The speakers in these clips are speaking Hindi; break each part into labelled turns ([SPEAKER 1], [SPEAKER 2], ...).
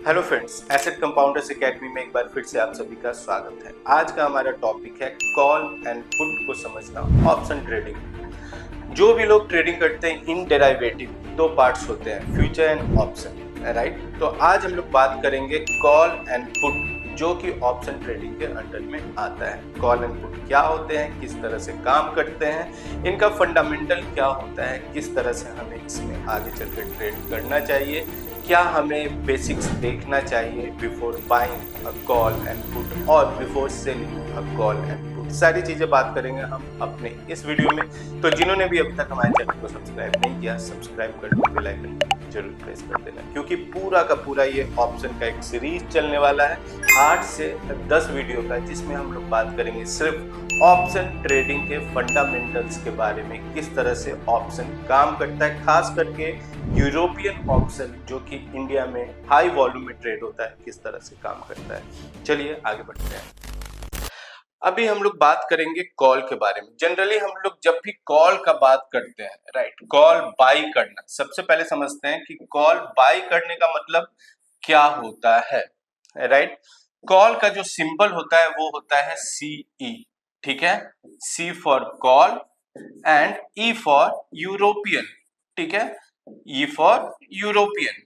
[SPEAKER 1] Hello friends, asset compounders academy में एक बार फिर से आप सभी का स्वागत है। आज का हमारा टॉपिक है कॉल एंड पुट को समझना, ऑप्शन ट्रेडिंग। जो भी लोग ट्रेडिंग करते हैं इन डेरिवेटिव, दो पार्ट्स होते हैं, फ्यूचर एंड ऑप्शन, राइट। तो आज हम लोग बात करेंगे कॉल एंड पुट, जो कि ऑप्शन ट्रेडिंग के अंडर में आता है। कॉल एंड पुट क्या होते हैं, किस तरह से काम करते हैं, इनका फंडामेंटल क्या होता है, किस तरह से हमें इसमें आगे चलकर ट्रेड करना चाहिए, क्या हमें बेसिक्स देखना चाहिए before buying a call and put और before selling a call and put, सारी चीजें बात करेंगे हम अपने इस वीडियो में। तो जिन्होंने भी अभी तक हमारे चैनल को सब्सक्राइब नहीं किया, सब्सक्राइब कर दो, बेल आइकन जरूर प्रेस कर देना, क्योंकि पूरा का पूरा ये ऑप्शन का एक सीरीज चलने वाला है 8 से 10 वीडियो का, जिसमें हम लोग बात करेंगे सिर्फ ऑप्शन ट्रेडिंग के फंडामेंटल्स के बारे में, किस तरह से ऑप्शन काम करता है, खास करके यूरोपियन ऑप्शन जो कि इंडिया में हाई वॉल्यूम में ट्रेड होता है, किस तरह से काम करता है। चलिए आगे बढ़ते हैं। अभी हम लोग बात करेंगे कॉल के बारे में। जनरली हम लोग जब भी कॉल का बात करते हैं, राइट, कॉल बाई करना, सबसे पहले समझते हैं कि कॉल बाई करने का मतलब क्या होता है, राइट। कॉल का जो सिंबल होता है वो होता है CE, ठीक है, C for call and E for European, ठीक है, E फॉर यूरोपियन।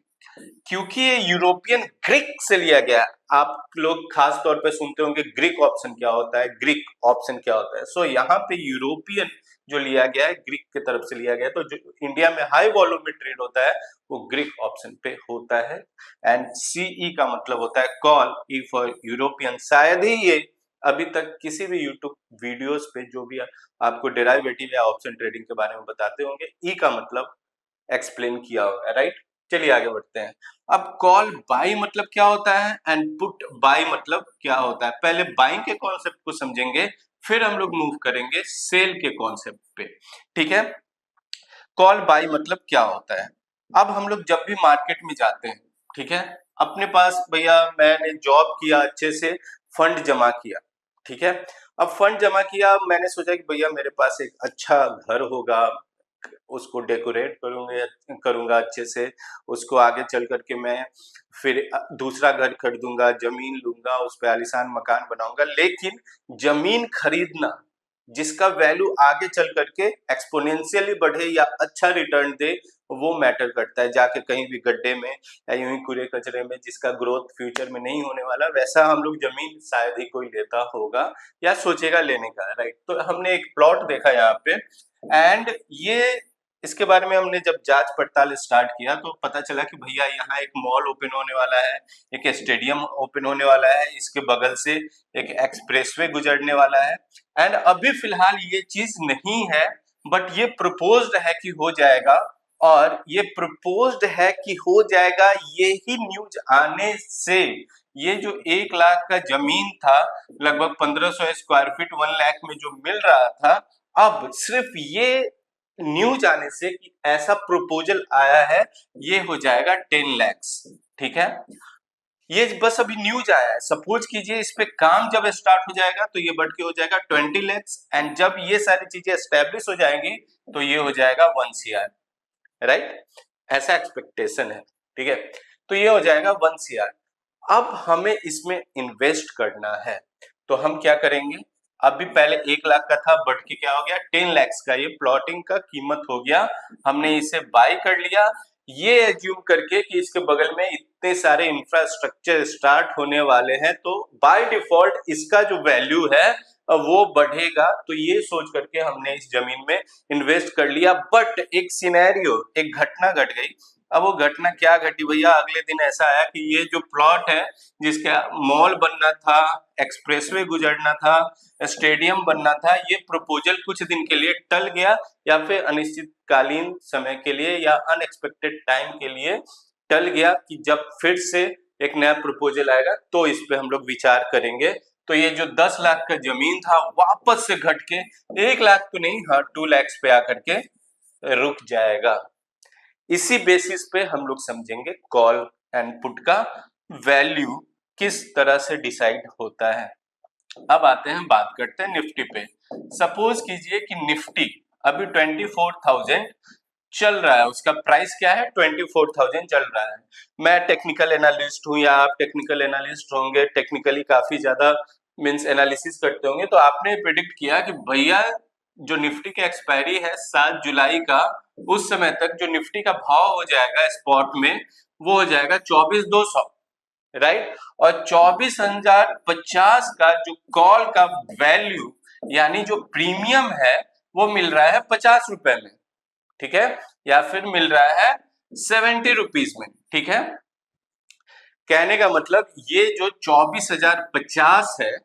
[SPEAKER 1] क्योंकि ये यूरोपियन ग्रीक से लिया गया, आप लोग खास तौर पे सुनते होंगे ग्रीक ऑप्शन क्या होता है, ग्रीक ऑप्शन क्या होता है। सो यहाँ पे यूरोपियन जो लिया गया है, ग्रीक की तरफ से लिया गया है, तो जो इंडिया में हाई वॉल्यूम में ट्रेड होता है वो ग्रीक ऑप्शन पे होता है। एंड CE का मतलब होता है कॉल, E फॉर यूरोपियन। शायद ही ये अभी तक किसी भी यूट्यूब वीडियोस पे जो भी आपको डेराइवेटिव या ऑप्शन ट्रेडिंग के बारे में बताते होंगे, E का मतलब एक्सप्लेन किया होगा, राइट। चलिए आगे बढ़ते हैं। अब कॉल बाई मतलब क्या होता है एंड पुट बाई मतलब क्या होता है। पहले बाइंग के कॉन्सेप्ट को समझेंगे, फिर हम लोग मूव करेंगे सेल के कॉन्सेप्ट पे, ठीक है। कॉल बाई मतलब क्या होता है। अब हम लोग जब भी मार्केट में जाते हैं, ठीक है, अपने पास भैया मैंने जॉब किया, अच्छे से फंड जमा किया, ठीक है। अब फंड जमा किया, मैंने सोचा कि भैया मेरे पास एक अच्छा घर होगा, उसको डेकोरेट करूंगा अच्छे से, उसको आगे चल करके मैं फिर दूसरा घर खरीदूंगा, जमीन लूंगा, उस पर आलीशान मकान बनाऊंगा। लेकिन जमीन खरीदना जिसका वैल्यू आगे चल करके एक्सपोनेंशियली बढ़े या अच्छा रिटर्न दे, वो मैटर करता है। जाके कहीं भी गड्ढे में या यूं ही कूड़े कचरे में, जिसका ग्रोथ फ्यूचर में नहीं होने वाला, वैसा हम लोग जमीन शायद ही कोई लेता होगा या सोचेगा लेने का, राइट। तो हमने एक प्लॉट देखा यहाँ पे, एंड ये इसके बारे में हमने जब जांच पड़ताल स्टार्ट किया तो पता चला कि भैया यहाँ एक मॉल ओपन होने वाला है, एक स्टेडियम ओपन होने वाला है, इसके बगल से एक एक्सप्रेसवे गुजरने वाला है। एंड अभी फिलहाल ये चीज नहीं है, बट ये प्रपोज्ड है कि हो जाएगा, और ये प्रपोज्ड है कि हो जाएगा, ये ही न्यूज आने से ये जो 1 लाख का जमीन था, लगभग 1500 स्क्वायर फीट 1 लाख में जो मिल रहा था, अब सिर्फ ये न्यूज आने से कि ऐसा प्रपोजल आया है, ये हो जाएगा 10 lakhs, ठीक है। ये बस अभी न्यूज आया है। सपोज कीजिए इस पे काम जब स्टार्ट हो जाएगा तो ये बढ़ के हो जाएगा 20 lakhs, एंड जब ये सारी चीजें एस्टेब्लिश हो जाएंगी तो ये हो जाएगा 1 CR, राइट। ऐसा एक्सपेक्टेशन है, ठीक है। तो ये हो जाएगा 1 CR। अब हमें इसमें इन्वेस्ट करना है, तो हम क्या करेंगे। अभी पहले 1 लाख का था, बढ़ के क्या हो गया 10 lakhs का, ये प्लॉटिंग का कीमत हो गया। हमने इसे बाय कर लिया, ये एज्यूम करके कि इसके बगल में इतने सारे इंफ्रास्ट्रक्चर स्टार्ट होने वाले हैं, तो बाय डिफॉल्ट इसका जो वैल्यू है वो बढ़ेगा। तो ये सोच करके हमने इस जमीन में इन्वेस्ट कर लिया। बट एक सिनेरियो, एक घटना घट गई। अब वो घटना क्या घटी भैया, अगले दिन ऐसा आया कि ये जो प्लॉट है, जिसका मॉल बनना था, एक्सप्रेसवे गुजरना था, स्टेडियम बनना था, ये प्रपोजल कुछ दिन के लिए टल गया, या फिर अनिश्चितकालीन समय के लिए या अनएक्सपेक्टेड टाइम के लिए टल गया, कि जब फिर से एक नया प्रपोजल आएगा तो इस पे हम लोग विचार करेंगे। तो ये जो 10 लाख का जमीन था वापस से घट के 1 लाख तो नहीं, हाँ 2 lakhs पे आकर के रुक जाएगा। इसी बेसिस पे हम लोग समझेंगे कॉल एंड पुट का वैल्यू किस तरह से डिसाइड होता है। अब आते हैं, बात करते हैं निफ्टी पे। सपोज कीजिए कि निफ्टी अभी 24,000 चल रहा है, उसका प्राइस क्या है 24,000 चल रहा है। मैं टेक्निकल एनालिस्ट हूं या आप टेक्निकल एनालिस्ट होंगे, टेक्निकली काफी ज्यादा मींस एनालिसिस करते होंगे, तो आपने प्रिडिक्ट किया कि भैया जो निफ्टी की एक्सपायरी है 7 जुलाई का, उस समय तक जो निफ्टी का भाव हो जाएगा स्पॉट में वो हो जाएगा 24,200, राइट। और 24,050 का जो कॉल का वैल्यू यानी जो प्रीमियम है वो मिल रहा है 50 रुपए में, ठीक है, या फिर मिल रहा है 70 रुपीज में, ठीक है। कहने का मतलब ये जो 24,050 है,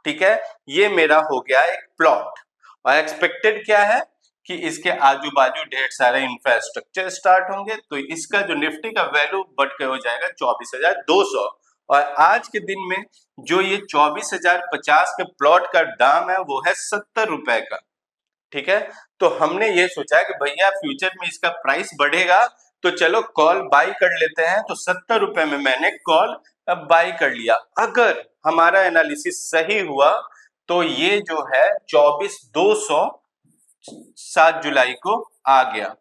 [SPEAKER 1] ठीक है, ये मेरा हो गया एक प्लॉट। और एक्सपेक्टेड क्या है कि इसके आजू बाजू ढेर सारे इंफ्रास्ट्रक्चर स्टार्ट होंगे, तो इसका जो निफ्टी का वैल्यू बढ़ के हो जाएगा 24,200। और आज के दिन में जो ये 24,050 के प्लॉट का दाम है वो है 70 रुपए का, ठीक है। तो हमने ये सोचा कि भैया फ्यूचर में इसका प्राइस बढ़ेगा तो चलो कॉल बाई कर लेते हैं, तो 70 रुपए में मैंने कॉल अब बाई कर लिया। अगर हमारा एनालिसिस सही हुआ तो ये जो है 24,200 7 जुलाई को आ गया,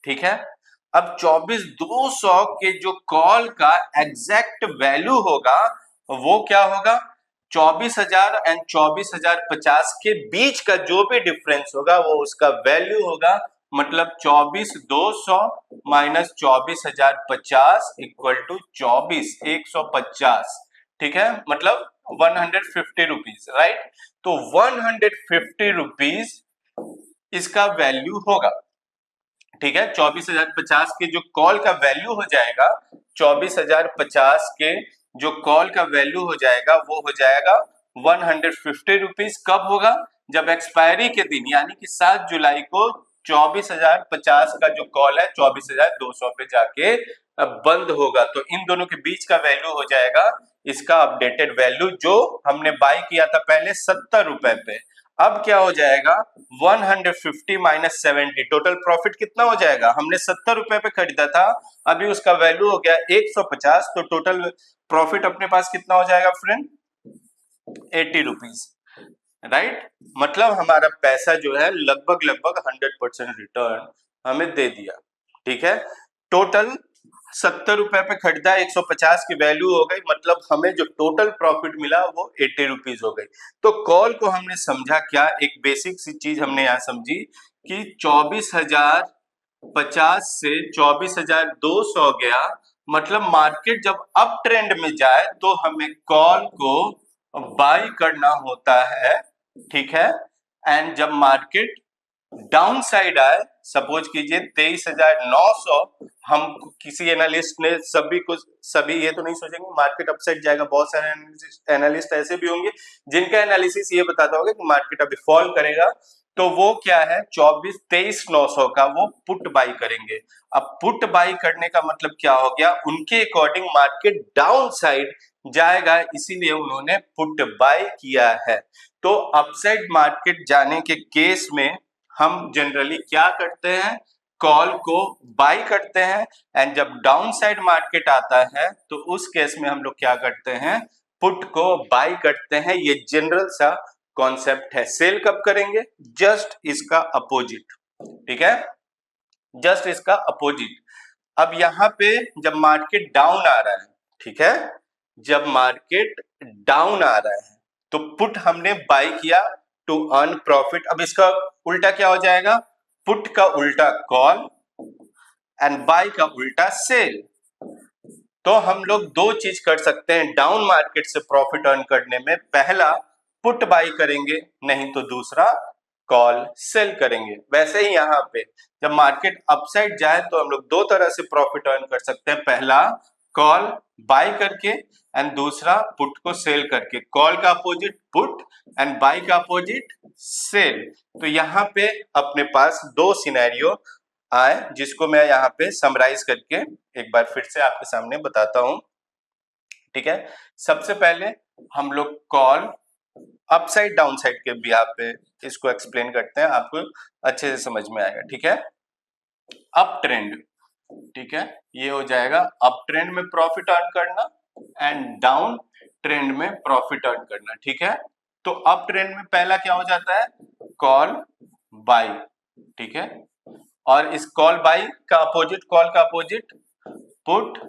[SPEAKER 1] ठीक है। अब 24,200 के जो कॉल का एग्जैक्ट वैल्यू होगा वो क्या होगा, 24,000 एंड 24,050 के बीच का जो भी डिफरेंस होगा वो उसका वैल्यू होगा। मतलब 24,200 माइनस 24,050 इक्वल टू 24,150, ठीक है, मतलब 150 रुपीज, राइट। तो 150 रुपीज इसका वैल्यू होगा, ठीक है। 24,050 के जो कॉल का वैल्यू हो जाएगा, 24,050 के जो कॉल का वैल्यू हो जाएगा वो हो जाएगा 150 रुपीज। कब होगा, जब एक्सपायरी के दिन यानी कि 7 जुलाई को 24,050 का जो कॉल है 24,200 पे जाके बंद होगा, तो इन दोनों के बीच का वैल्यू हो जाएगा इसका अपडेटेड वैल्यू, जो हमने बाय किया था पहले 70 रुपए पे। अब क्या हो जाएगा, 150 माइनस 70, टोटल प्रॉफिट कितना हो जाएगा, हमने 70 रुपए पे खरीदा था, अभी उसका वैल्यू हो गया 150, तो टोटल प्रॉफिट अपने पास कितना हो जाएगा फ्रेंड, 80 रुपीज, राइट। मतलब हमारा पैसा जो है लगभग लगभग 100% रिटर्न हमें दे दिया, ठीक है। टोटल 70 रुपए पे खरीदा, 150 की वैल्यू हो गई, मतलब हमें जो टोटल प्रॉफिट मिला वो 80 रुपीज हो गई। तो कॉल को हमने समझा क्या, एक बेसिक सी चीज हमने यहाँ समझी कि 24,050 से 24,200 गया, मतलब मार्केट जब अप ट्रेंड में जाए तो हमें कॉल को बाई करना होता है, ठीक है। एंड जब मार्केट डाउन साइड आए, सपोज कीजिए 23,900, हम किसी एनालिस्ट ने सभी ये तो नहीं सोचेंगे मार्केट अपसाइड जाएगा, बहुत सारे एनालिस्ट ऐसे भी होंगे जिनका एनालिसिस ये बताता होगा कि मार्केट अभी फॉल करेगा, तो वो क्या है 23,900 का वो पुट बाई करेंगे। अब पुट बाई करने का मतलब क्या हो गया, उनके अकॉर्डिंग मार्केट डाउन साइड जाएगा, इसीलिए उन्होंने पुट बाई किया है। तो अपसाइड मार्केट जाने के केस में हम जनरली क्या करते हैं, कॉल को बाई करते हैं, एंड जब डाउन साइड मार्केट आता है तो उस केस में हम लोग क्या करते हैं, पुट को बाई करते हैं। ये जनरल सा कॉन्सेप्ट है। सेल कब करेंगे, जस्ट इसका अपोजिट, ठीक है, जस्ट इसका अपोजिट। अब यहाँ पे जब मार्केट डाउन आ रहा है, ठीक है, जब मार्केट डाउन आ रहा है तो पुट हमने बाई किया टू अर्न प्रॉफिट। अब इसका उल्टा क्या हो जाएगा, पुट का उल्टा कॉल एंड बाई का उल्टा सेल। तो हम लोग दो चीज कर सकते हैं डाउन मार्केट से प्रॉफिट अर्न करने में, पहला पुट बाई करेंगे, नहीं तो दूसरा कॉल सेल करेंगे। वैसे ही यहाँ पे जब मार्केट अपसाइड जाए तो हम लोग दो तरह से प्रॉफिट अर्न कर सकते हैं, पहला कॉल बाई करके एंड दूसरा पुट को सेल करके। कॉल का अपोजिट पुट एंड बाई का अपोजिट सेल। तो यहाँ पे अपने पास दो सिनेरियो आए जिसको मैं यहाँ पे समराइज करके एक बार फिर से आपके सामने बताता हूं, ठीक है। सबसे पहले हम लोग कॉल अपसाइड डाउन साइड के भी आप पे इसको एक्सप्लेन करते हैं, आपको अच्छे से समझ में आएगा, ठीक है। अप ट्रेंड, ठीक है, ये हो जाएगा अप ट्रेंड में प्रॉफिट अर्न करना एंड डाउन ट्रेंड में प्रॉफिट अर्न करना, ठीक है। तो अप ट्रेंड में पहला क्या हो जाता है, कॉल बाई, ठीक है, और इस कॉल बाई का अपोजिट, कॉल का अपोजिट पुट,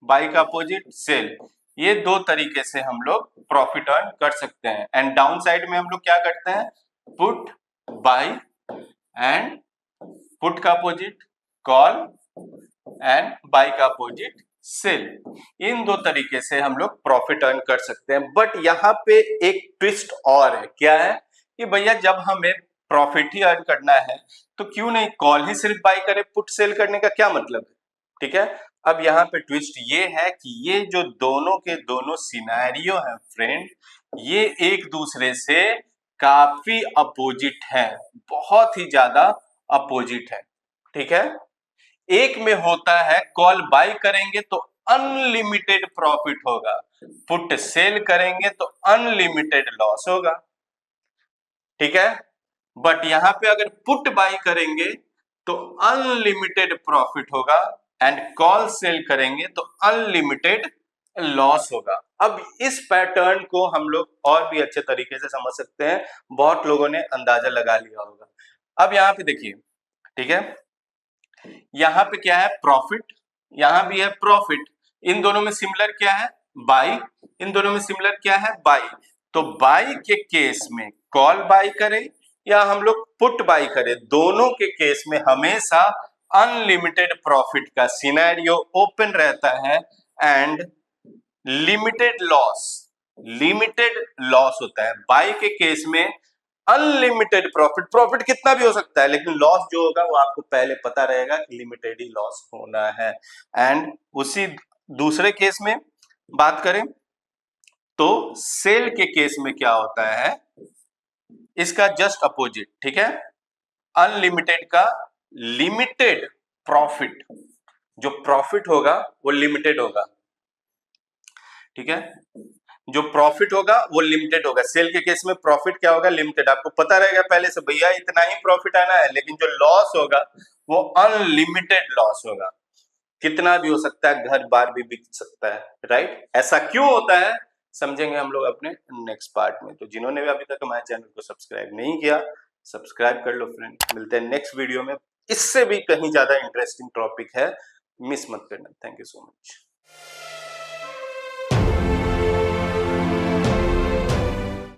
[SPEAKER 1] बाई का अपोजिट सेल। ये दो तरीके से हम लोग प्रॉफिट अर्न कर सकते हैं। एंड डाउन साइड में हम लोग क्या करते हैं, पुट बाई एंड पुट का अपोजिट कॉल एंड बाई का अपोजिट सेल। इन दो तरीके से हम लोग प्रॉफिट अर्न कर सकते हैं। बट यहाँ पे एक ट्विस्ट और है, क्या है कि भैया जब हमें प्रॉफिट ही अर्न करना है तो क्यों नहीं कॉल ही सिर्फ बाई करे, पुट सेल करने का क्या मतलब है। ठीक है, अब यहाँ पे ट्विस्ट ये है कि ये जो दोनों के दोनों सिनेरियो है फ्रेंड, ये एक दूसरे से काफी अपोजिट है, बहुत ही ज्यादा अपोजिट है। ठीक है, एक में होता है कॉल बाय करेंगे तो अनलिमिटेड प्रॉफिट होगा, पुट सेल करेंगे तो अनलिमिटेड लॉस होगा। ठीक है, बट यहां पे अगर पुट बाय करेंगे तो अनलिमिटेड प्रॉफिट होगा एंड कॉल सेल करेंगे तो अनलिमिटेड लॉस होगा। अब इस पैटर्न को हम लोग और भी अच्छे तरीके से समझ सकते हैं, बहुत लोगों ने अंदाजा लगा लिया होगा। अब यहां पे देखिए, ठीक है, यहां पे क्या है प्रॉफिट, यहां भी है प्रॉफिट, इन दोनों में सिमिलर क्या है बाई, इन दोनों में सिमिलर क्या है बाई। तो बाई के केस में कॉल बाई करें या हम लोग पुट बाई करें, दोनों के केस में हमेशा अनलिमिटेड प्रॉफिट का सिनेरियो ओपन रहता है एंड लिमिटेड लॉस होता है। बाई के केस में अनलिमिटेड प्रॉफिट, प्रॉफिट कितना भी हो सकता है लेकिन लॉस जो होगा वो आपको पहले पता रहेगा कि लिमिटेड ही लॉस होना है। एंड उसी दूसरे केस में बात करें तो सेल के केस में क्या होता है, इसका जस्ट अपोजिट। ठीक है, अनलिमिटेड का लिमिटेड प्रॉफिट, जो प्रॉफिट होगा वो लिमिटेड होगा। ठीक है, जो प्रॉफिट होगा वो लिमिटेड होगा। सेल के केस में प्रॉफिट क्या होगा, लिमिटेड, आपको पता रहेगा पहले से भैया इतना ही प्रॉफिट आना है, लेकिन जो लॉस होगा वो अनलिमिटेड लॉस होगा, कितना भी हो सकता है, घर बार भी बिक सकता है। राइट, ऐसा क्यों होता है समझेंगे हम लोग अपने नेक्स्ट पार्ट में। तो जिन्होंने भी अभी तक हमारे चैनल को सब्सक्राइब नहीं किया, सब्सक्राइब कर लो फ्रेंड। मिलते हैं नेक्स्ट वीडियो में, इससे भी कहीं ज्यादा इंटरेस्टिंग टॉपिक है, मिस मत करना। Thank you so much.